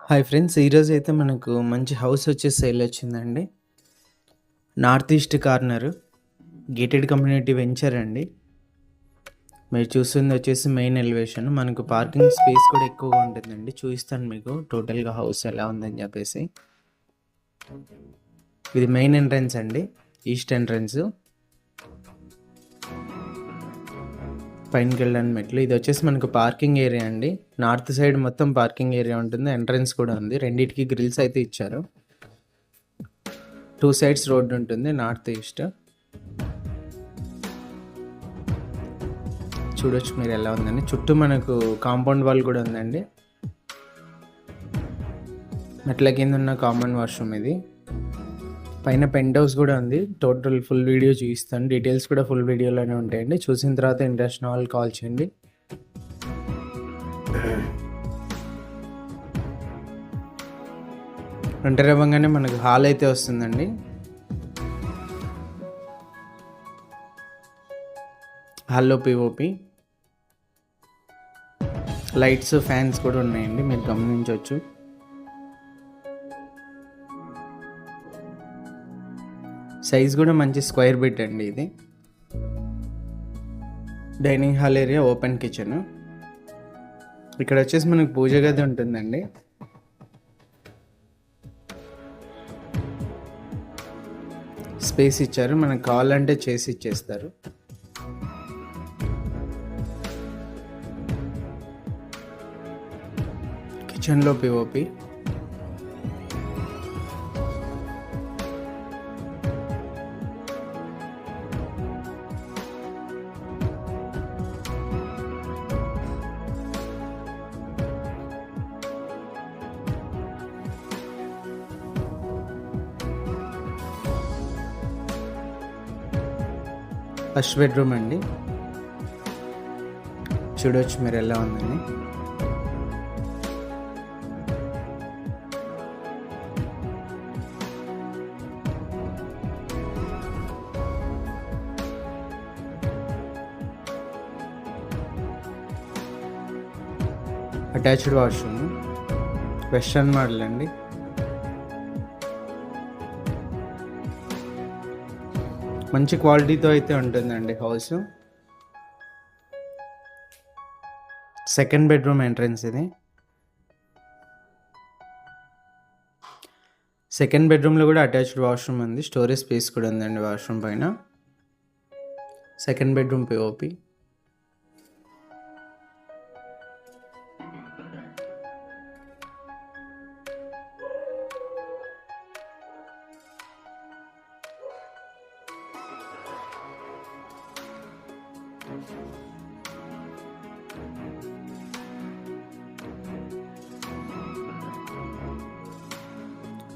Hi friends, ఈరోజు అయితే మనకు మంచి హౌస్ వచ్చేసి సేల్ వచ్చిందండి. North east corner gated community venture అండి. మీరు చూస్తుంది వచ్చేసి మెయిన్ ఎలివేషన్. మనకు పార్కింగ్ స్పేస్ కూడా ఎక్కువగా ఉంటుందండి. చూపిస్తాను మీకు టోటల్గా హౌస్ ఎలా ఉందని చెప్పేసి. ఇది మెయిన్ ఎంట్రన్స్ అండి, ఈస్ట్ ఎంట్రన్స్. పైనకి వెళ్ళడానికి మెట్లు. ఇది వచ్చేసి మనకు పార్కింగ్ ఏరియా అండి. నార్త్ సైడ్ మొత్తం పార్కింగ్ ఏరియా ఉంటుంది, ఎంట్రన్స్ కూడా ఉంది. రెండింటికి గ్రిల్స్ అయితే ఇచ్చారు. 2 సైడ్స్ రోడ్ ఉంటుంది, నార్త్ ఈస్ట్. చూడొచ్చు మీరు ఎలా ఉందండి. చుట్టూ మనకు కాంపౌండ్ వాల్ కూడా ఉందండి. మెట్ల కింద ఉన్న కామన్ వాష్రూమ్ ఇది. పైన పెంట్ హౌస్ కూడా ఉంది. టోటల్ ఫుల్ వీడియో చూపిస్తాను. డీటెయిల్స్ కూడా ఫుల్ వీడియోలోనే ఉంటాయండి. చూసిన తర్వాత ఇంట్రెస్ట్ ఉన్న వాళ్ళు కాల్ చేయండి. ఎంటర్ అవ్వగానే మనకు హాల్ అయితే వస్తుందండి. హాల్లో పిఓపి, లైట్స్, ఫ్యాన్స్ కూడా ఉన్నాయండి, మీరు గమనించవచ్చు. సైజ్ కూడా మంచి స్క్వేర్ బిట్ అండి ఇది. Dining hall area, open kitchen. ఇక్కడ వచ్చేసి మనకు పూజ గది ఉంటుందండి. స్పేస్ ఇచ్చారు, మనకు కావాలంటే చేసి ఇచ్చేస్తారు. కిచెన్లో పిఓపి. ఫస్ట్ బెడ్రూమ్ అండి. చూడవచ్చు మీరు ఎలా ఉందని. అటాచ్డ్ వాష్రూమ్, వెస్టర్న్ మోడల్ అండి. మంచి క్వాలిటీతో అయితే ఉంటుందండి హౌస్. సెకండ్ బెడ్రూమ్ ఎంట్రన్స్ ఇది. సెకండ్ బెడ్రూమ్లో కూడా అటాచ్డ్ వాష్రూమ్ ఉంది. స్టోరేజ్ స్పేస్ కూడా ఉందండి వాష్రూమ్ పైన. Second bedroom POP.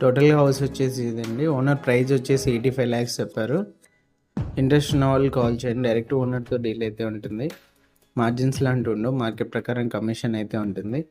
టోటల్గా హౌస్ వచ్చేసి ఇదండి. ఓనర్ ప్రైస్ వచ్చేసి 85 lakhs చెప్పారు. ఇంట్రెస్ట్ ఉన్న వాళ్ళు కాల్ చేయండి. డైరెక్ట్ ఓనర్తో డీల్ అయితే ఉంటుంది. మార్జిన్స్ లాంటివి ఉండవు, మార్కెట్ ప్రకారం కమిషన్ అయితే ఉంటుంది.